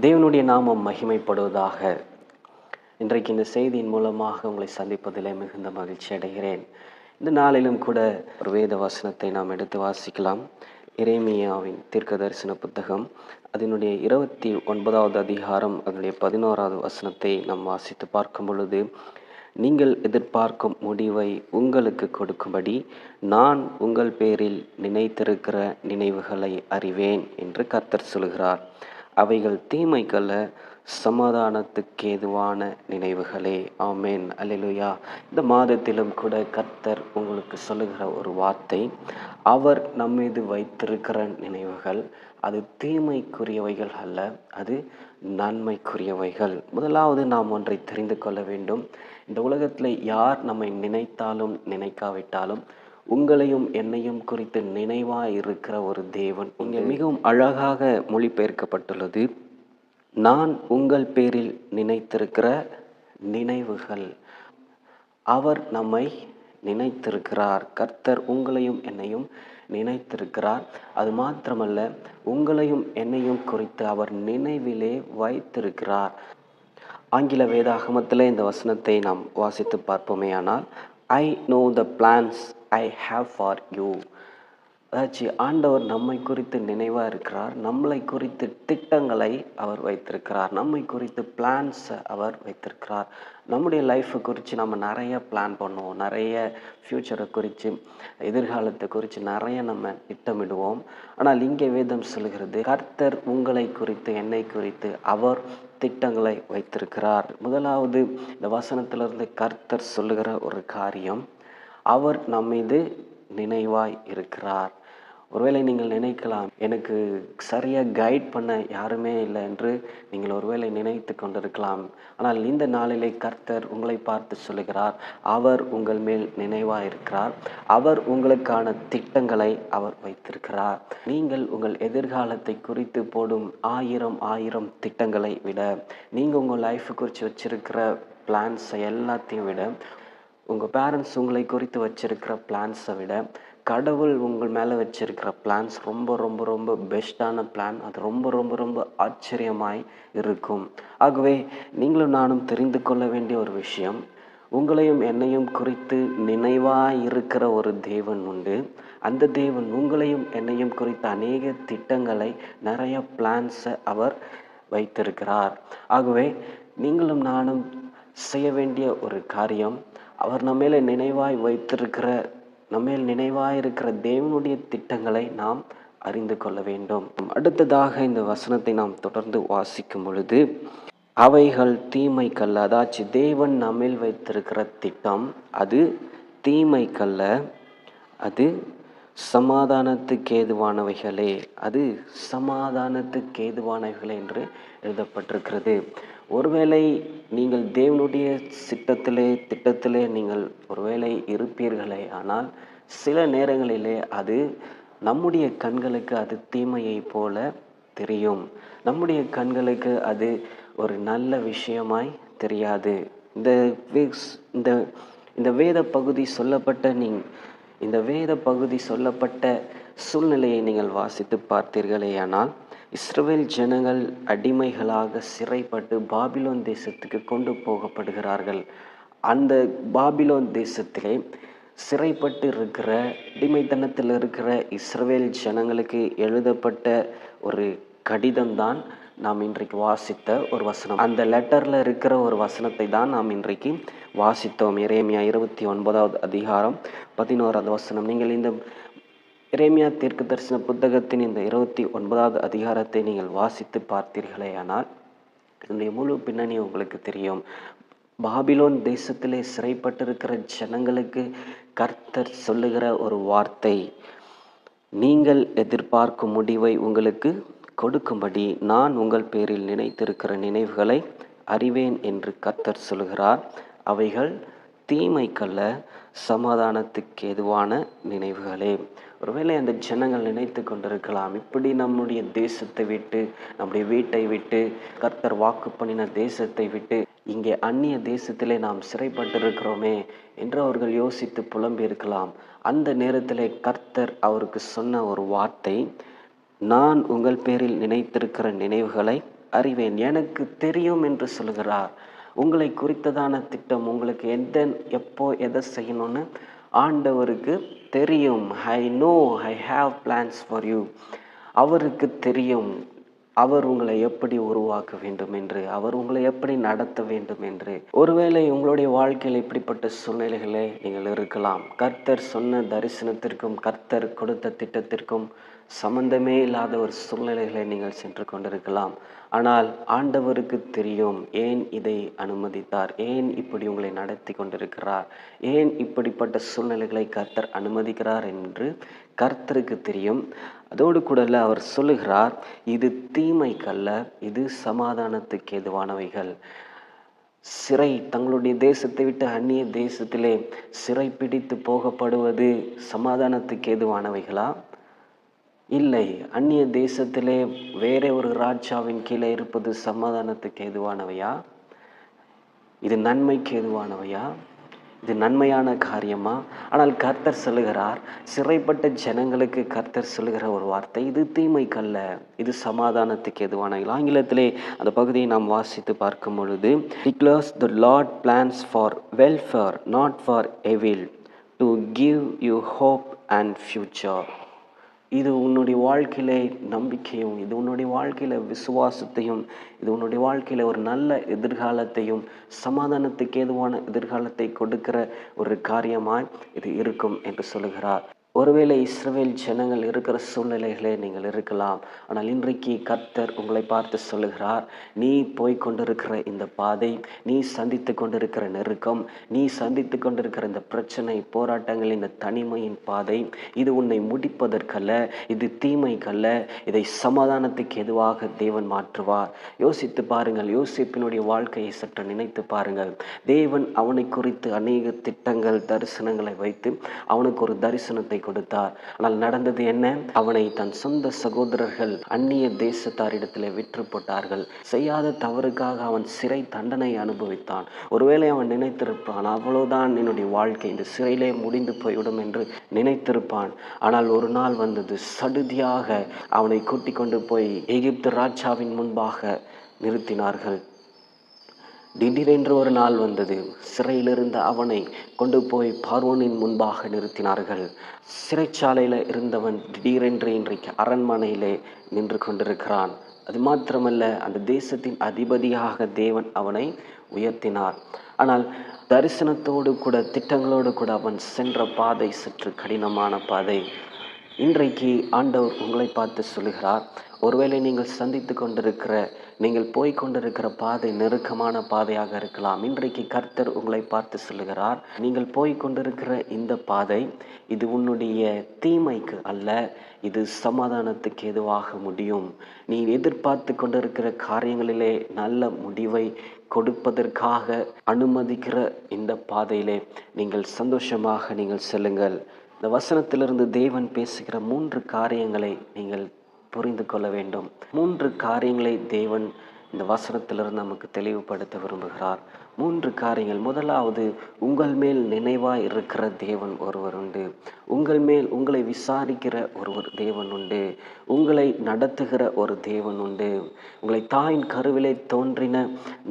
தேவனுடைய நாமம் மகிமைப்படுவதாக. இன்றைக்கு இந்த செய்தியின் மூலமாக உங்களை சந்திப்பதிலே மிகுந்த மகிழ்ச்சி அடைகிறேன். இந்த நாளிலும் கூட ஒரு வேத வசனத்தை நாம் எடுத்து வாசிக்கலாம். எரேமியாவின் தீர்க்க தரிசன புத்தகம் அதனுடைய 29வது அதிகாரம் அதனுடைய 11வது வசனத்தை நாம் வாசித்து பார்க்கும் பொழுது, நீங்கள் எதிர்பார்க்கும் முடிவை உங்களுக்கு கொடுக்கும்படி நான் உங்கள் பேரில் நினைத்திருக்கிற நினைவுகளை அறிவேன் என்று கர்த்தர் சொல்கிறார். அவைகள் தீமைக்கல்ல, சமாதானத்துக்கேதுவான நினைவுகளே. ஆமேன், அல்லேலூயா. இந்த மாதத்திலும் கூட கர்த்தர் உங்களுக்கு சொல்லுகிற ஒரு வார்த்தை, அவர் நம்மீது வைத்திருக்கிற நினைவுகள் அது தீமைக்குரியவைகள் அல்ல, அது நன்மைக்குரியவைகள். முதலாவது நாம் ஒன்றை தெரிந்து கொள்ள வேண்டும். இந்த உலகத்தில் யார் நம்மை நினைத்தாலும் நினைக்காவிட்டாலும் உங்களையும் என்னையும் குறித்து நினைவாய் இருக்கிற ஒரு தேவன் இங்கே மிகவும் அழகாக மொழிபெயர்க்கப்பட்டுள்ளது. நான் உங்கள் பேரில் நினைத்திருக்கிற நினைவுகள். அவர் நம்மை நினைத்திருக்கிறார். கர்த்தர் உங்களையும் என்னையும் நினைத்திருக்கிறார். அது மாத்திரமல்ல, உங்களையும் என்னையும் குறித்து அவர் நினைவிலே வைத்திருக்கிறார். ஆங்கில வேதாகமத்தில் இந்த வசனத்தை நாம் வாசித்து பார்ப்போமே ஆனால், I know the plans I have for you. அதாச்சு ஆண்டவர் நம்மை குறித்து நினைவாக இருக்கிறார். நம்மளை குறித்து திட்டங்களை அவர் வைத்திருக்கிறார். நம்மை குறித்து பிளான்ஸை அவர் வைத்திருக்கிறார். நம்முடைய லைஃப்பை குறித்து நம்ம நிறைய பிளான் பண்ணுவோம். நிறைய ஃப்யூச்சரை குறித்து, எதிர்காலத்தை குறித்து நிறைய நம்ம திட்டமிடுவோம். ஆனால் இங்கே வேதம் சொல்கிறது, கர்த்தர் உங்களை குறித்து என்னை குறித்து அவர் திட்டங்களை வைத்திருக்கிறார். முதலாவது இந்த வசனத்திலிருந்து கர்த்தர் சொல்லுகிற ஒரு காரியம், அவர் நம்மீது நினைவாய் இருக்கிறார். ஒருவேளை நீங்கள் நினைக்கலாம், எனக்கு சரியாக கைட் பண்ண யாருமே இல்லை என்று நீங்கள் ஒருவேளை நினைத்து கொண்டிருக்கலாம். ஆனால் இந்த நாளிலே கர்த்தர் உங்களை பார்த்து சொல்லுகிறார், அவர் உங்கள் மேல் நினைவாய் இருக்கிறார். அவர் உங்களுக்கான திட்டங்களை அவர் வைத்திருக்கிறார். நீங்கள் உங்கள் எதிர்காலத்தை குறித்து போடும் ஆயிரம் திட்டங்களை விட, நீங்கள் உங்கள் லைஃபை குறித்து வச்சிருக்கிற பிளான்ஸை எல்லாத்தையும் விட, உங்கள் பேரண்ட்ஸ் உங்களை குறித்து வச்சிருக்கிற பிளான்ஸை விட, கடவுள் உங்கள் மேலே வச்சிருக்கிற பிளான்ஸ் ரொம்ப ரொம்ப ரொம்ப பெஸ்ட்டான பிளான். அது ரொம்ப ரொம்ப ரொம்ப ஆச்சரியமாய் இருக்கும். ஆகவே நீங்களும் நானும் தெரிந்து கொள்ள வேண்டிய ஒரு விஷயம், உங்களையும் என்னையும் குறித்து நினைவாய் இருக்கிற ஒரு தேவன் உண்டு. அந்த தேவன் உங்களையும் என்னையும் குறித்த அநேக திட்டங்களை, நிறைய பிளான்ஸை அவர் வைத்திருக்கிறார். ஆகவே நீங்களும் நானும் செய்ய வேண்டிய ஒரு காரியம், அவர் நம்மேல நினைவாய் வைத்திருக்கிற, நம்மேல் நினைவாயிருக்கிற தேவனுடைய திட்டங்களை நாம் அறிந்து கொள்ள வேண்டும். அடுத்ததாக இந்த வசனத்தை நாம் தொடர்ந்து வாசிக்கும் பொழுது, அவைகள் தீமைக்கல்ல, அதாச்சு தேவன் நம்மேல் வைத்திருக்கிற திட்டம் அது தீமைக்கல்ல, அது சமாதானத்துக்கேதுவானவைகளே. அது சமாதானத்துக்கேதுவானவைகளே என்று எழுதப்பட்டிருக்கிறது. ஒருவேளை நீங்கள் தேவனுடைய திட்டத்திலே நீங்கள் ஒருவேளை இருப்பீர்களே, ஆனால் சில நேரங்களிலே அது நம்முடைய கண்களுக்கு அது தீமையை போல தெரியும். நம்முடைய கண்களுக்கு அது ஒரு நல்ல விஷயமாய் தெரியாது. இந்த வேத பகுதி சொல்லப்பட்ட சூழ்நிலையை நீங்கள் வாசித்து பார்த்தீர்களேயானால், இஸ்ரவேல் ஜனங்கள் அடிமைகளாக சிறைப்பட்டு பாபிலோன் தேசத்துக்கு கொண்டு போகப்படுகிறார்கள். அந்த பாபிலோன் தேசத்திலே சிறைப்பட்டு இருக்கிற, அடிமைத்தனத்தில் இருக்கிற இஸ்ரவேல் ஜனங்களுக்கு எழுதப்பட்ட ஒரு கடிதம்தான் நாம் இன்றைக்கு வாசித்த ஒரு வசனம். அந்த லெட்டரில் இருக்கிற ஒரு வசனத்தை தான் நாம் இன்றைக்கு வாசித்தோம். எரேமியா 29வது அதிகாரம் 11வது வசனம். நீங்கள் இந்த எரேமியா தீர்க்க தரிசன புத்தகத்தின் இந்த 29வது அதிகாரத்தை நீங்கள் வாசித்து பார்த்தீர்களே ஆனால், இதனுடைய முழு பின்னணி உங்களுக்கு தெரியும். பாபிலோன் தேசத்திலே சிறைப்பட்டிருக்கிற ஜனங்களுக்கு கர்த்தர் சொல்லுகிற ஒரு வார்த்தை, நீங்கள் எதிர்பார்க்கும் முடிவை உங்களுக்கு கொடுக்கும்படி நான் உங்கள் பேரில் நினைத்திருக்கிற நினைவுகளை அறிவேன் என்று கர்த்தர் சொல்கிறார். அவைகள் தீமைக்கல்ல, சமாதானத்துக்கு ஏதுவான நினைவுகளே. ஒருவேளை அந்த ஜனங்கள் நினைத்து கொண்டிருக்கலாம், இப்படி நம்முடைய தேசத்தை விட்டு, நம்முடைய வீட்டை விட்டு, கர்த்தர் வாக்கு பண்ணின தேசத்தை விட்டு இங்கே அந்நிய தேசத்திலே நாம் சிறைப்பட்டிருக்கிறோமே என்று அவர்கள் யோசித்து புலம்பி இருக்கலாம். அந்த நேரத்திலே கர்த்தர் அவருக்கு சொன்ன ஒரு வார்த்தை, நான் உங்கள் பேரில் நினைத்திருக்கிற நினைவுகளை அறிவேன், எனக்கு தெரியும் என்று சொல்கிறார். உங்களை குறித்ததான திட்டம், உங்களுக்கு எப்போ எதை செய்யணும்னு ஆண்டவருக்கு தெரியும். I know I have plans for you. அவருக்கு தெரியும். அவர் உங்களை எப்படி உருவாக்க வேண்டும் என்று, அவர் உங்களை எப்படி நடத்த வேண்டும் என்று. ஒருவேளை உங்களுடைய வாழ்க்கையில் இப்படிப்பட்ட சூழ்நிலைகளே நீங்கள் இருக்கலாம். கர்த்தர் சொன்ன தரிசனத்திற்கும் கர்த்தர் கொடுத்த திட்டத்திற்கும் சம்பந்தமே இல்லாத ஒரு சூழ்நிலைகளை நீங்கள் சென்று கொண்டிருக்கலாம். ஆனால் ஆண்டவருக்கு தெரியும் ஏன் இதை அனுமதித்தார், ஏன் இப்படி உங்களை நடத்தி கொண்டிருக்கிறார், ஏன் இப்படிப்பட்ட சூழ்நிலைகளை கர்த்தர் அனுமதிக்கிறார் என்று கர்த்தருக்கு தெரியும். அதோடு கூட அவர் சொல்லுகிறார், இது தீமைக்கல்ல, இது சமாதானத்துக்கு ஏதுவானவைகள். சிறை, தங்களுடைய தேசத்தை விட்டு அந்நிய தேசத்திலே சிறை பிடித்து போகப்படுவது சமாதானத்துக்கு ஏதுவானவைகளா? இல்லை. அந்நிய தேசத்திலே வேற ஒரு ராஜாவின் கீழே இருப்பது சமாதானத்துக்கு ஏதுவானவையா? இது நன்மைக்கு ஏதுவானவையா? இது நன்மையான காரியமா? ஆனால் கர்த்தர் சொல்லுகிறார், சிறைப்பட்ட ஜனங்களுக்கு கர்த்தர் சொல்லுகிற ஒரு வார்த்தை, இது தீமைக்கல்ல, இது சமாதானத்துக்கு எதுவான. ஆங்கிலத்திலே அந்த பகுதியை நாம் வாசித்து பார்க்கும் பொழுது, declares the Lord plans for welfare not for evil to give you hope and future. இது உன்னுடைய வாழ்க்கையில நம்பிக்கையும், இது உன்னுடைய வாழ்க்கையில விசுவாசத்தையும், இது உன்னுடைய வாழ்க்கையில ஒரு நல்ல எதிர்காலத்தையும், சமாதானத்துக்கு ஏதுவான எதிர்காலத்தை கொடுக்கிற ஒரு காரியமாய் இது இருக்கும் என்று சொல்லுகிறார். ஒருவேளை இஸ்ரவேல் ஜனங்கள் இருக்கிற சூழ்நிலைகளே நீங்கள் இருக்கலாம். ஆனால் இன்றைக்கு கர்த்தர் உங்களை பார்த்து சொல்லுகிறார், நீ போய்கொண்டிருக்கிற இந்த பாதை, நீ சந்தித்து கொண்டிருக்கிற நெருக்கம், நீ சந்தித்து கொண்டிருக்கிற இந்த பிரச்சனை, போராட்டங்கள், இந்த தனிமையின் பாதை, இது உன்னை முடிப்பதற்கல்ல, இது தீமைக்கல்ல, இதை சமாதானத்துக்கு எதுவாக தேவன் மாற்றுவார். யோசித்து பாருங்கள். யோசிப்பினுடைய வாழ்க்கையை சற்று நினைத்து பாருங்கள். தேவன் அவனை குறித்து அநேக திட்டங்கள், தரிசனங்களை வைத்து அவனுக்கு ஒரு தரிசனத்தை கொடுத்தார். ஆனால் நடந்தது என்ன? அவனை தன் சொந்த சகோதரர்கள் அந்நிய தேசத்தாரிடத்திலே விற்று போட்டார்கள். செய்யாத தவறுக்காக அவன் சிறை தண்டனை அனுபவித்தான். ஒருவேளை அவன் நினைத்திருப்பான், அவ்வளவுதான் என்னுடைய வாழ்க்கை, இந்த சிறையிலே முடிந்து போய்விடும் என்று நினைத்திருப்பான். ஆனால் ஒரு நாள் வந்தது, சடுதியாக அவனை கூட்டிக் கொண்டு போய் எகிப்து ராஜாவின் முன்பாக நிறுத்தினார்கள். திடீரென்று ஒரு நாள் வந்தது, சிறையிலிருந்த அவனை கொண்டு போய் பார்வோனின் முன்பாக நிறுத்தினார்கள். சிறைச்சாலையில் இருந்தவன் திடீரென்று இன்றைக்கு அரண்மனையிலே நின்று கொண்டிருக்கிறான். அது மாத்திரமல்ல, அந்த தேசத்தின் அதிபதியாக தேவன் அவனை உயர்த்தினார். ஆனால் தரிசனத்தோடு கூட, திட்டங்களோடு கூட அவன் சென்ற பாதை சற்று கடினமான பாதை. இன்றைக்கு ஆண்டவர் உங்களை பார்த்து சொல்லுகிறார், ஒருவேளை நீங்கள் சந்தித்து கொண்டிருக்கிற, நீங்கள் போய்கொண்டிருக்கிற பாதை நெருக்கமான பாதையாக இருக்கலாம். இன்றைக்கு கர்த்தர் உங்களை பார்த்து சொல்லுகிறார், நீங்கள் போய்கொண்டிருக்கிற இந்த பாதை, இது உன்னுடைய தீமைக்கு அல்ல, இது சமாதானத்துக்கு எதுவாக முடியும். நீ எதிர்பார்த்து கொண்டிருக்கிற காரியங்களிலே நல்ல முடிவை கொடுப்பதற்காக அனுமதிக்கிற இந்த பாதையிலே நீங்கள் சந்தோஷமாக நீங்கள் செல்லுங்கள். இந்த வசனத்திலிருந்து தேவன் பேசுகிற 3 காரியங்களை நீங்கள் புரிந்து கொள்ள வேண்டும். 3 காரியங்களை தேவன் இந்த வசனத்திலிருந்து நமக்கு தெளிவுபடுத்த விரும்புகிறார். 3 காரியங்கள். முதலாவது, உங்கள் மேல் நினைவாய் இருக்கிற தேவன் ஒருவர் உண்டு. உங்கள் மேல் உங்களை விசாரிக்கிற ஒருவர் தேவன் உண்டு. உங்களை நடத்துகிற ஒரு தேவன் உண்டு. உங்களை தாயின் கருவிலே தோன்றின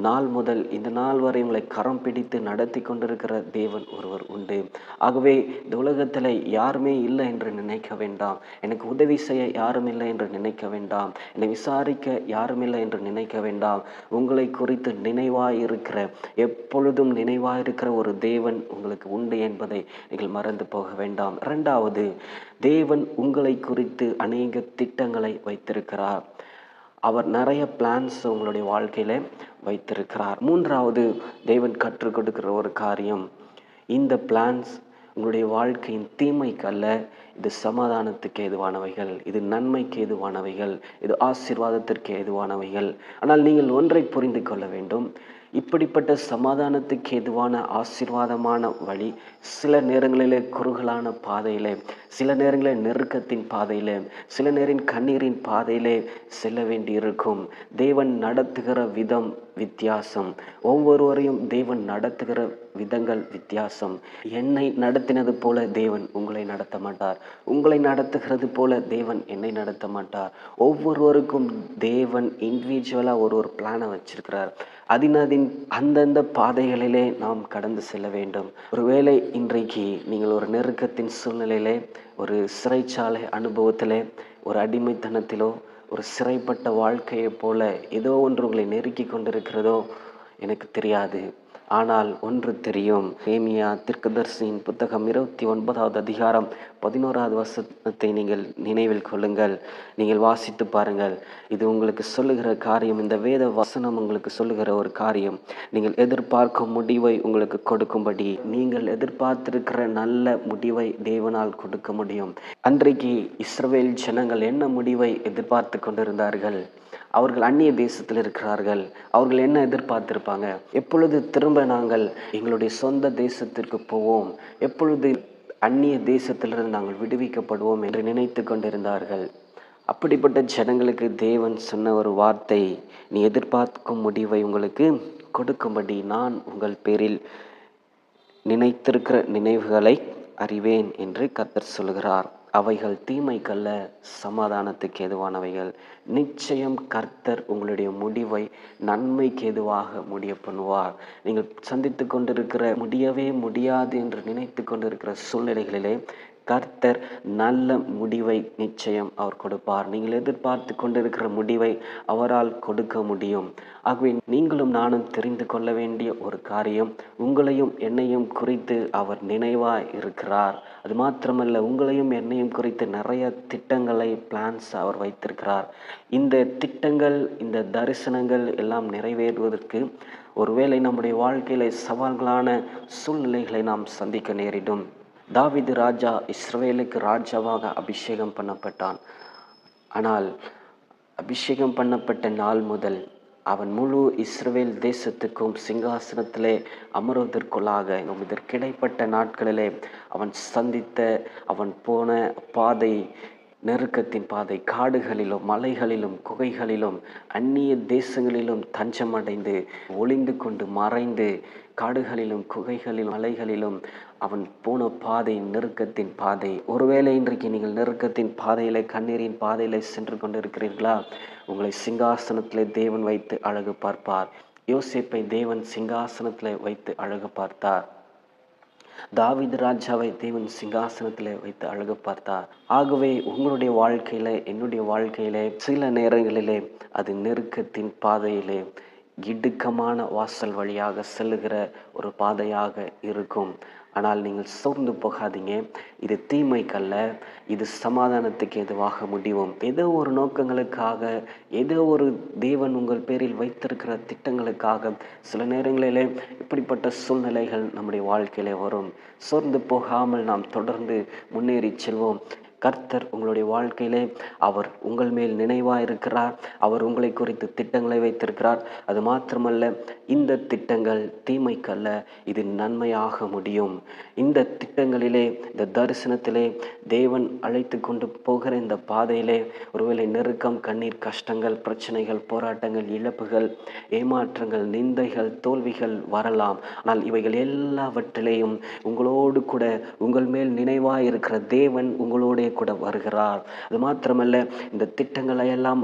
நாள் முதல் இந்த நாள் வரை உங்களை கரம் பிடித்து நடத்தி கொண்டிருக்கிற தேவன் ஒருவர் உண்டு. ஆகவே இந்த உலகத்தில் யாருமே இல்லை என்று நினைக்க வேண்டாம். எனக்கு உதவி செய்ய யாரும் இல்லை என்று நினைக்க வேண்டாம். என்னை விசாரிக்க யாரும் இல்லை என்று நினைக்க வேண்டாம். உங்களை குறித்து நினைவாயிருக்கிற, எப்பொழுதும் நினைவாயிருக்கிற ஒரு தேவன் உங்களுக்கு உண்டு என்பதை நீங்கள் மறந்து போக வேண்டாம். 2வது, தேவன் உங்களை குறித்து அநேக திட்டங்களை வைத்திருக்கிறார். அவர் நிறைய பிளான்ஸ் உங்களுடைய வாழ்க்கையில வைத்திருக்கிறார். 3வது, தேவன் கற்றுக் கொடுக்கிற ஒரு காரியம், இந்த பிளான்ஸ் உங்களுடைய வாழ்க்கையின் தீமைக்கு அல்ல, இது சமாதானத்துக்கு ஏதுவானவைகள், இது நன்மைக்கு ஏதுவானவைகள், இது ஆசீர்வாதத்திற்கு ஏதுவானவைகள். ஆனால் நீங்கள் ஒன்றை புரிந்து கொள்ள வேண்டும், இப்படிப்பட்ட சமாதானத்துக்கு ஏதுவான ஆசீர்வாதமான வழி சில நேரங்களிலே குறுகலான பாதையிலே, சில நேரங்களில் நெருக்கத்தின் பாதையிலே, சில நேரம் கண்ணீரின் பாதையிலே செல்ல வேண்டியிருக்கும். தேவன் நடத்துகிற விதம் வித்தியாசம். ஒவ்வொருவரையும் தேவன் நடத்துகிற விதங்கள் வித்தியாசம். என்னை நடத்தினது போல தேவன் உங்களை நடத்த மாட்டார். உங்களை நடத்துகிறது போல தேவன் என்னை நடத்த மாட்டார். ஒவ்வொருவருக்கும் தேவன் இண்டிவிஜுவலாக ஒரு பிளானை வச்சிருக்கிறார். அந்தந்த பாதைகளிலே நாம் கடந்து செல்ல வேண்டும். ஒருவேளை இன்றைக்கு நீங்கள் ஒரு நெருக்கத்தின் சூழ்நிலையிலே, ஒரு சிறைச்சாலை அனுபவத்திலே, ஒரு அடிமைத்தனத்திலோ, ஒரு சிறைப்பட்ட வாழ்க்கையை போல ஏதோ ஒன்று உங்களை நெருக்கி கொண்டிருக்கிறதோ எனக்கு தெரியாது. ஆனால் ஒன்று தெரியும். ஏமியா தீர்க்கதரிசியின் புத்தகம் 29வது அதிகாரம் 11வது வசனத்தை நீங்கள் நினைவில் கொள்ளுங்கள். நீங்கள் வாசித்து பாருங்கள். இது உங்களுக்கு சொல்லுகிற காரியம். இந்த வேத வசனம் உங்களுக்கு சொல்லுகிற ஒரு காரியம். நீங்கள் எதிர்பார்க்கும் முடிவை உங்களுக்கு கொடுக்கும்படி, நீங்கள் எதிர்பார்த்திருக்கிற நல்ல முடிவை தேவனால் கொடுக்க முடியும். அன்றைக்கு இஸ்ரவேல் ஜனங்கள் என்ன முடிவை எதிர்பார்த்து கொண்டிருந்தார்கள்? அவர்கள் அந்நிய தேசத்தில் இருக்கிறார்கள். அவர்கள் என்ன எதிர்பார்த்திருப்பாங்க? எப்பொழுது திரும்ப நாங்கள் எங்களுடைய சொந்த தேசத்திற்கு போவோம், எப்பொழுது அந்நிய தேசத்திலிருந்து நாங்கள் விடுவிக்கப்படுவோம் என்று நினைத்து கொண்டிருந்தார்கள். அப்படிப்பட்ட ஜனங்களுக்கு தேவன் சொன்ன ஒரு வார்த்தை, நீ எதிர்பார்க்கும் முடிவை உங்களுக்கு கொடுக்கும்படி நான் உங்கள் பேரில் நினைத்திருக்கிற நினைவுகளை அறிவேன் என்று கர்த்தர் சொல்கிறார். அவைகள் தீமைக்கல்ல, சமாதானத்துக்கு ஏதுவானவைகள். நிச்சயம் கர்த்தர் உங்களுடைய முடிவை நன்மைக்கு ஏதுவாக முடிய பண்ணுவார். நீங்கள் சந்தித்து கொண்டிருக்கிற முடியவே முடியாது என்று நினைத்து கொண்டிருக்கிற சூழ்நிலைகளிலே கர்த்தர் நல்ல முடிவை நிச்சயம் அவர் கொடுப்பார். நீங்கள் எதிர்பார்த்து கொண்டிருக்கிற முடிவை அவரால் கொடுக்க முடியும். ஆகவே நீங்களும் நானும் தெரிந்து கொள்ள வேண்டிய ஒரு காரியம், உங்களையும் என்னையும் குறித்து அவர் நினைவாய் இருக்கிறார். அது மாத்திரமல்ல, உங்களையும் என்னையும் குறித்து நிறைய திட்டங்களை, பிளான்ஸ் அவர் வைத்திருக்கிறார். இந்த திட்டங்கள், இந்த தரிசனங்கள் எல்லாம் நிறைவேறுவதற்கு ஒருவேளை நம்முடைய வாழ்க்கையில சவால்களான சூழ்நிலைகளை நாம் சந்திக்க நேரிடும். தாவீது ராஜா இஸ்ரவேலுக்கு ராஜாவாக அபிஷேகம் பண்ணப்பட்டான். ஆனால் அபிஷேகம் பண்ணப்பட்ட நாள் முதல் அவன் முழு இஸ்ரவேல் தேசத்துக்கும் சிங்காசனத்திலே அமர்வதற்குள்ளாக இதற்கிடைப்பட்ட நாட்களிலே அவன் சந்தித்த, அவன் போன பாதை, நெருக்கத்தின் பாதை, காடுகளிலும் மலைகளிலும் குகைகளிலும் அந்நிய தேசங்களிலும் தஞ்சமடைந்து ஒளிந்து கொண்டு மறைந்து, காடுகளிலும் குகைகளிலும் மலைகளிலும் அவன் போன பாதை நெருக்கத்தின் பாதை. ஒருவேளை இன்றைக்கு நீங்கள் நெருக்கத்தின் பாதையிலே, கண்ணீரின் பாதையிலே சென்று கொண்டிருக்கிறீர்களா? உங்களை சிங்காசனத்திலே தேவன் வைத்து அழகு பார்ப்பார். யோசேப்பை தேவன் சிங்காசனத்திலே வைத்து அழகு பார்த்தார். தாவீது ராஜாவை தேவன் சிங்காசனத்திலே வைத்து அழகு பார்த்தார். ஆகவே உங்களுடைய வாழ்க்கையில, என்னுடைய வாழ்க்கையிலே சில நேரங்களிலே அது நெருக்கத்தின் பாதையிலே இடுக்கமான வாசல் வழியாக செல்லுகிற ஒரு பாதையாக இருக்கும். ஆனால் நீங்கள் சோர்ந்து போகாதீங்க. இது தீமைக்கல்ல, இது சமாதானத்துக்கு எதுவாக முடியும். ஏதோ ஒரு நோக்கங்களுக்காக, ஏதோ ஒரு தேவன் உங்கள் பேரில் வைத்திருக்கிற திட்டங்களுக்காக சில நேரங்களிலே இப்படிப்பட்ட சூழ்நிலைகள் நம்முடைய வாழ்க்கையிலே வரும். சோர்ந்து போகாமல் நாம் தொடர்ந்து முன்னேறி செல்வோம். கர்த்தர் உங்களுடைய வாழ்க்கையிலே அவர் உங்கள் மேல் நினைவாக இருக்கிறார். அவர் உங்களை குறித்து திட்டங்களை வைத்திருக்கிறார். அது மாத்திரமல்ல, இந்த திட்டங்கள் தீமைக்கல்ல, இது நன்மையாக முடியும். இந்த திட்டங்களிலே, இந்த தரிசனத்திலே தேவன் அழைத்து கொண்டு போகிற இந்த பாதையிலே ஒருவேளை நெருக்கம், கண்ணீர், கஷ்டங்கள், பிரச்சனைகள், போராட்டங்கள், இழப்புகள், ஏமாற்றங்கள், நிந்தைகள், தோல்விகள் வரலாம். ஆனால் இவைகள் எல்லாவற்றிலேயும் உங்களோடு கூட, உங்கள் மேல் நினைவாக இருக்கிற தேவன் உங்களோட கூட வருகிறார். அது மாத்திரமல்ல, இந்த திட்டங்களை எல்லாம்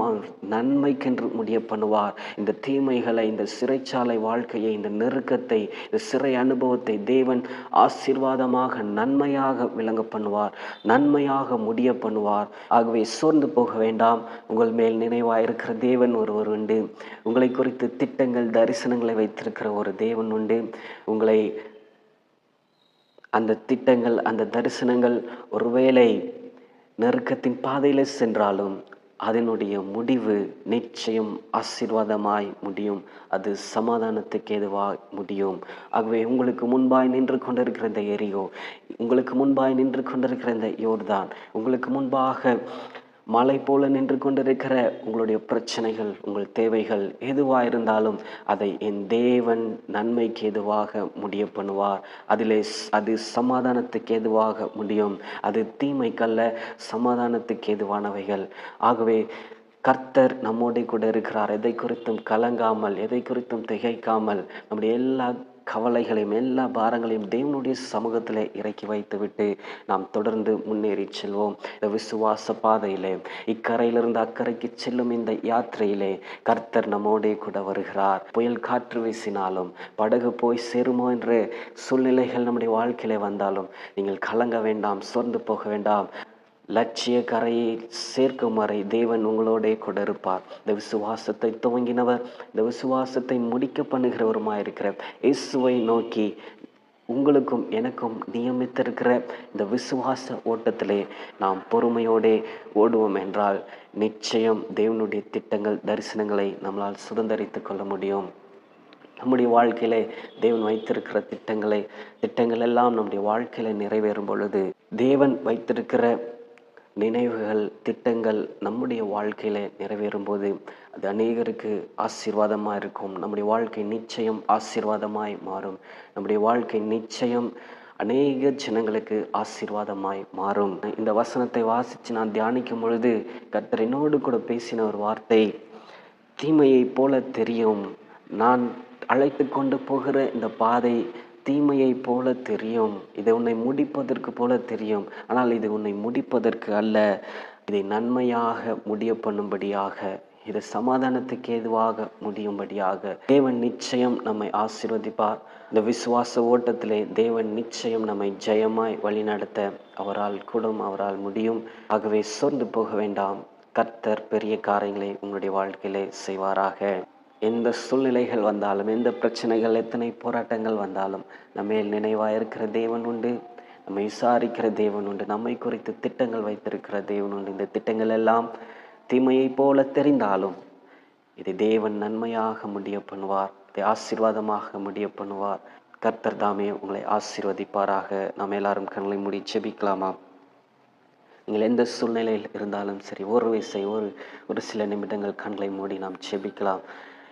நன்மைக்கென்று முடிய பண்ணுவார். இந்த தீமைகளை, இந்த சிறைச்சாலை வாழ்க்கையை, இந்த நெருக்கத்தை, இந்த சிறை அனுபவத்தை தேவன் ஆசீர்வாதமாக, நன்மையாக விளங்க பண்ணுவார், நன்மையாக முடிய பண்ணுவார். ஆகவே சோர்ந்து போக வேண்டாம். உங்கள் மேல் நினைவாக இருக்கிற தேவன் ஒருவர் உண்டு. உங்களை குறித்து திட்டங்கள், தரிசனங்களை வைத்திருக்கிற ஒரு தேவன் உண்டு. உங்களை அந்த திட்டங்கள், அந்த தரிசனங்கள் ஒருவேளை நெருக்கத்தின் பாதையில் சென்றாலும் அதனுடைய முடிவு நிச்சயம் ஆசீர்வாதமாய் முடியும். அது சமாதானத்துக்கு ஏதுவாய் முடியும். ஆகவே உங்களுக்கு முன்பாய் நின்று கொண்டிருக்கிற இந்த எரியோ, உங்களுக்கு முன்பாய் நின்று கொண்டிருக்கிற இந்த யோர்தான், உங்களுக்கு முன்பாக மலை போல நின்று கொண்டிருக்கிற உங்களுடைய பிரச்சனைகள், உங்கள் தேவைகள் எதுவாக இருந்தாலும் அதை என் தேவன் நன்மைக்கு எதுவாக முடிய பண்ணுவார். அது சமாதானத்துக்கு எதுவாக முடியும். அது தீமைக்கல்ல, சமாதானத்துக்கு ஏதுவானவைகள். ஆகவே கர்த்தர் நம்மோடு கூட இருக்கிறார். எதை குறித்தும் கலங்காமல், எதை குறித்தும் திகைக்காமல், நம்முடைய எல்லா கவலைகளையும் எல்லா பாரங்களையும் தேவனுடைய சமூகத்தில் இறக்கி வைத்துவிட்டு நாம் தொடர்ந்து முன்னேறி செல்வோம். இந்த விசுவாச பாதையிலே, இக்கரையிலிருந்து அக்கறைக்கு செல்லும் இந்த யாத்திரையிலே கர்த்தர் நம்மோடே கூட வருகிறார். புயல் காற்று வீசினாலும், படகு போய் சேருமோ என்ற சூழ்நிலைகள் நம்முடைய வாழ்க்கையிலே வந்தாலும் நீங்கள் கலங்க வேண்டாம், சோர்ந்து போக வேண்டாம். லட்சிய கரையை சேர்க்கும் வரை தேவன் உங்களோடே கூட இருப்பார். இந்த விசுவாசத்தை துவங்கினவர், இந்த விசுவாசத்தை முடிக்க பண்ணுகிறவருமாயிருக்கிற இயேசுவை நோக்கி உங்களுக்கும் எனக்கும் நியமித்திருக்கிற இந்த விசுவாச ஓட்டத்திலே நாம் பொறுமையோடே ஓடுவோம் என்றால் நிச்சயம் தேவனுடைய திட்டங்கள், தரிசனங்களை நம்மளால் சுதந்திரித்து கொள்ள முடியும். நம்முடைய வாழ்க்கையிலே தேவன் வைத்திருக்கிற திட்டங்கள் எல்லாம் நம்முடைய வாழ்க்கையில நிறைவேறும் பொழுது தேவன் வைத்திருக்கிற நினைவுகள், திட்டங்கள் நம்முடைய வாழ்க்கையில நிறைவேறும் போது அது அநேகருக்கு ஆசீர்வாதமாக இருக்கும். நம்முடைய வாழ்க்கை நிச்சயம் ஆசீர்வாதமாய் மாறும். நம்முடைய வாழ்க்கை நிச்சயம் அநேக ஜனங்களுக்கு ஆசீர்வாதமாய் மாறும். இந்த வசனத்தை வாசித்து நான் தியானிக்கும் பொழுது கர்த்தர் என்னோடு கூட பேசின ஒரு வார்த்தை, தீமையை போல தெரியும். நான் அழைத்து கொண்டு போகிற இந்த பாதை தீமையை போல தெரியும். இதை உன்னை முடிப்பதற்கு போல தெரியும். ஆனால் இது உன்னை முடிப்பதற்கு அல்ல, இதை நன்மையாக முடிய பண்ணும்படியாக, இது சமாதானத்துக்கு ஏதுவாக முடியும்படியாக தேவன் நிச்சயம் நம்மை ஆசீர்வதிப்பார். இந்த விசுவாச ஓட்டத்திலே தேவன் நிச்சயம் நம்மை ஜெயமாய் வழிநடத்த அவரால் முடியும். ஆகவே சோர்ந்து போக வேண்டாம். கர்த்தர் பெரிய காரியங்களை உங்களுடைய வாழ்க்கையிலே செய்வாராக. எந்த சூழ்நிலைகள் வந்தாலும், எந்த பிரச்சனைகள், எத்தனை போராட்டங்கள் வந்தாலும் நம்மேல் நினைவாக இருக்கிற தேவன் உண்டு. நம்மை விசாரிக்கிற தேவன் உண்டு. நம்மை குறித்து திட்டங்கள் வைத்திருக்கிற தேவன் உண்டு. இந்த திட்டங்கள் எல்லாம் தீமையை போல தெரிந்தாலும் இதை தேவன் நன்மையாக முடிய பண்ணுவார். இதை ஆசீர்வாதமாக முடிய பண்ணுவார். கர்த்தர் தாமே உங்களை ஆசீர்வதிப்பாராக. நாம் எல்லாரும் கண்களை மூடி ஜெபிக்கலாமா? நீங்கள் எந்த சூழ்நிலையில் இருந்தாலும் சரி, ஒரு சில நிமிடங்கள் கண்களை மூடி நாம் ஜெபிக்கலாம்.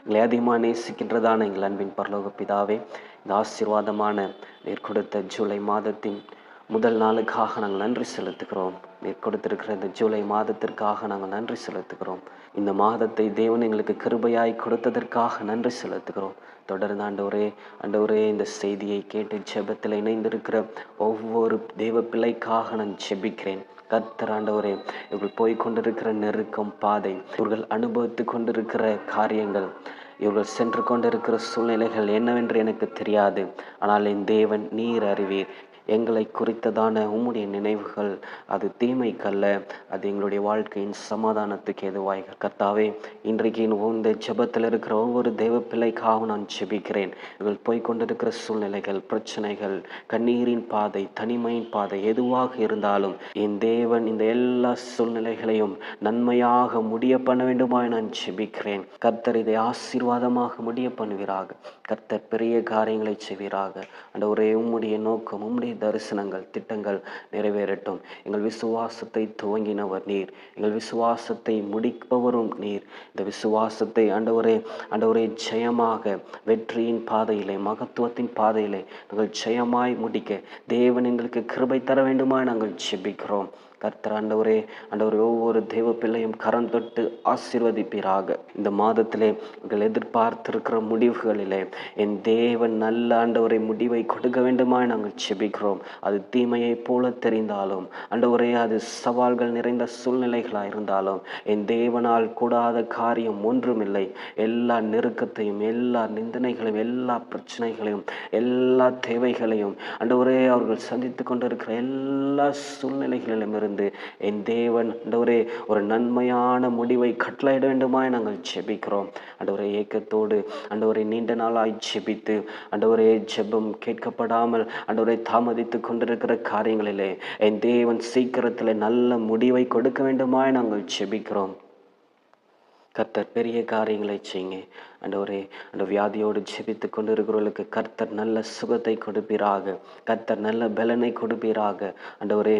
எங்களை அதிகமாக நேசிக்கின்றதான எங்கள் அன்பின் பரலோக பிதாவே, இந்த ஆசீர்வாதமான நீர் கொடுத்த ஜூலை மாதத்தின் முதல் நாளுக்காக நாங்கள் நன்றி செலுத்துகிறோம். நீர் கொடுத்திருக்கிற இந்த ஜூலை மாதத்திற்காக நாங்கள் நன்றி செலுத்துகிறோம். இந்த மாதத்தை தேவன் எங்களுக்கு கிருபையாய் கொடுத்ததற்காக நன்றி செலுத்துகிறோம். தொடர்ந்து ஆண்டவரே இந்த செய்தியை கேட்டு ஜெபத்தில் இணைந்திருக்கிற ஒவ்வொரு தேவ பிள்ளைக்காக நான் ஜெபிக்கிறேன். கர்த்தர் ஆண்டவரே, இவர்கள் போய்கொண்டிருக்கிற நெருக்கம் பாதை, இவர்கள் அனுபவித்து கொண்டிருக்கிற காரியங்கள், இவர்கள் சென்று கொண்டிருக்கிற சூழ்நிலைகள் என்னவென்று எனக்கு தெரியாது. ஆனால் என் தேவன் நீர் அறிவீர். எங்களை குறித்ததான உம்முடைய நினைவுகள் அது தீமைக்கல்ல, அது எங்களுடைய வாழ்க்கையின் சமாதானத்துக்கு எதுவாய். கர்த்தாவே, இன்றைக்கு இந்த ஜெபத்தில் இருக்கிற ஒவ்வொரு தேவ பிள்ளைக்காகவும் நான் ஜெபிக்கிறேன். இவர்கள் போய்கொண்டிருக்கிற சூழ்நிலைகள், பிரச்சனைகள், கண்ணீரின் பாதை, தனிமையின் பாதை எதுவாக இருந்தாலும் என் தேவன் இந்த எல்லா சூழ்நிலைகளையும் நன்மையாக முடிய பண்ண வேண்டுமாய் நான் ஜெபிக்கிறேன். கர்த்தர் இதை ஆசீர்வாதமாக முடிய பண்ணுவீராக. கர்த்தர் பெரிய காரியங்களை செய்வீராக. ஆண்டவரே, உம்முடைய நோக்கம், உம்முடைய தரிசனங்கள், திட்டங்கள் நிறைவேறட்டும். எங்கள் விசுவாசத்தை துவங்கினவர் நீர், எங்கள் விசுவாசத்தை முடிப்பவரும் நீர். இந்த விசுவாசத்தை ஆண்டவரே ஜெயமாக வெற்றியின் பாதையிலே, மகத்துவத்தின் பாதையிலே நாங்கள் ஜெயமாய் முடிக்க தேவன் எங்களுக்கு கிருபை தர வேண்டுமாய் நாங்கள் ஜெபிக்கிறோம். கர்த்தர் ஆண்டவரே ஒவ்வொரு தேவ பிள்ளையும் கரம் தொட்டு ஆசீர்வதிப்பீராக. இந்த மாதத்திலே நீங்கள் எதிர்பார்த்திருக்கிற முடிவுகளிலே என் தேவன் நல்ல ஆண்டவரை முடிவை கொடுக்க வேண்டுமாய் நாங்கள் ஜெபிக்கிறோம். அது தீமையை போல தெரிந்தாலும் ஆண்டவரே, அது சவால்கள் நிறைந்த சூழ்நிலைகளாக இருந்தாலும் என் தேவனால் கூடாத காரியம் ஒன்றுமில்லை. எல்லா நெருக்கத்தையும், எல்லா நிந்தனைகளையும், எல்லா பிரச்சனைகளையும், எல்லா தேவைகளையும் ஆண்டவரே அவர்கள் சந்தித்து கொண்டிருக்கிற எல்லா சூழ்நிலைகளிலும் இருந்து என் தேவன் ஆண்டவரே ஒரு நன்மையான முடிவை கட்டளையிட வேண்டுமாய் நாங்கள் ஜெபிக்கிறோம். ஆண்டவரே, ஏக்கத்தோடு ஆண்டவரே நீண்ட நாளாய் ஜெபித்து ஆண்டவரே ஜெபம் கேட்கப்படாமல் ஆண்டவரே தாமதித்து கொண்டிருக்கிற காரியங்களிலே என் தேவன் சீக்கிரத்தில் நல்ல முடிவை கொடுக்க வேண்டுமாய் நாங்கள் ஜெபிக்கிறோம். கர்த்தர் பெரிய காரியங்களை செய்யுங்க. ஆண்டவரே, அந்த வியாதியோடு ஜெபித்து கொண்டு இருக்கிறவர்களுக்கு கர்த்தர் நல்ல சுகத்தை கொடுப்பீராக. கர்த்தர் நல்ல பலனை கொடுப்பீராக. ஆண்டவரே,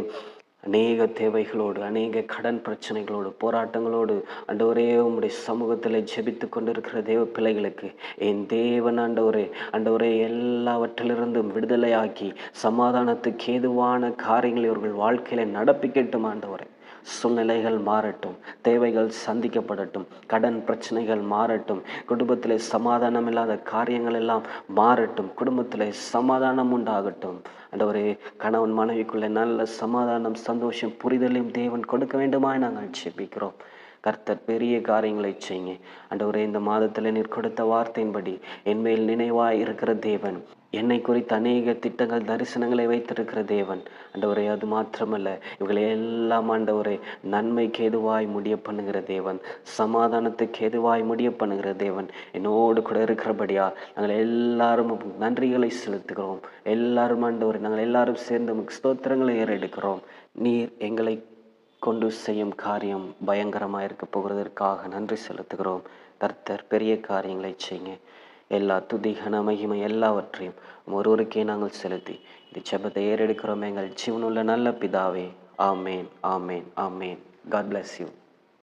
அநேக தேவைகளோடு, அநேக கடன் பிரச்சனைகளோடு, போராட்டங்களோடு ஆண்டவரே உம்முடைய சமூகத்தில் ஜெபித்து கொண்டிருக்கிற தேவ பிள்ளைகளுக்கு என் தேவன் ஆண்டவரே எல்லாவற்றிலிருந்தும் விடுதலையாக்கி சமாதானத்துக்கு ஏதுவான காரியங்களை இவர்கள் வாழ்க்கையில நடப்பிக்கட்டும் ஆண்டவரே. சூழ்நிலைகள் மாறட்டும், தேவைகள் சந்திக்கப்படட்டும், கடன் பிரச்சனைகள் மாறட்டும், குடும்பத்திலே சமாதானம் இல்லாத காரியங்கள் எல்லாம் மாறட்டும், குடும்பத்திலே சமாதானம் உண்டாகட்டும். ஆண்டவரே, கணவன் மனைவிக்குள்ளே நல்ல சமாதானம், சந்தோஷம், புரிதலையும் தேவன் கொடுக்க வேண்டுமாய் நாங்கள் ஜெபிக்கிறோம். கர்த்தர் பெரிய காரியங்களை செய்யுங்க ஆண்டவரே. இந்த மாதத்தில் நீர் கொடுத்த வார்த்தையின்படி என்மேல் நினைவாய் இருக்கிற தேவன், என்னை குறித்து அநேக திட்டங்கள், தரிசனங்களை வைத்திருக்கிற தேவன் ஆண்டவரே. அது மாத்திரமல்ல, இவங்களை எல்லாம் ஆண்டவரே நன்மைக்கு எதுவாய் முடிய பண்ணுகிற தேவன், சமாதானத்துக்கு எதுவாய் முடிய பண்ணுகிற தேவன் என்னோடு கூட இருக்கிறபடியா நாங்கள் எல்லாரும் நன்றிகளை செலுத்துகிறோம். எல்லாரும் ஆண்டவரே, நாங்கள் எல்லாரும் சேர்ந்து உமக்கு ஸ்தோத்திரங்களை ஏறெடுக்கிறோம். நீர் எங்களை கொண்டு செய்யும் காரியம் பயங்கரமாக இருக்க போகிறதற்காக நன்றி செலுத்துகிறோம். கர்த்தர் பெரிய காரியங்களை செய்யுங்க. எல்லா துதி கன மகிமை எல்லாவற்றையும் ஒருவருக்கே நாங்கள் செலுத்தி இந்த ஜெபத்தை ஏறெடுக்கிறோம் எங்கள் ஜீவனுள்ள நல்ல பிதாவே. ஆமேன், ஆமேன், ஆமேன். God bless you.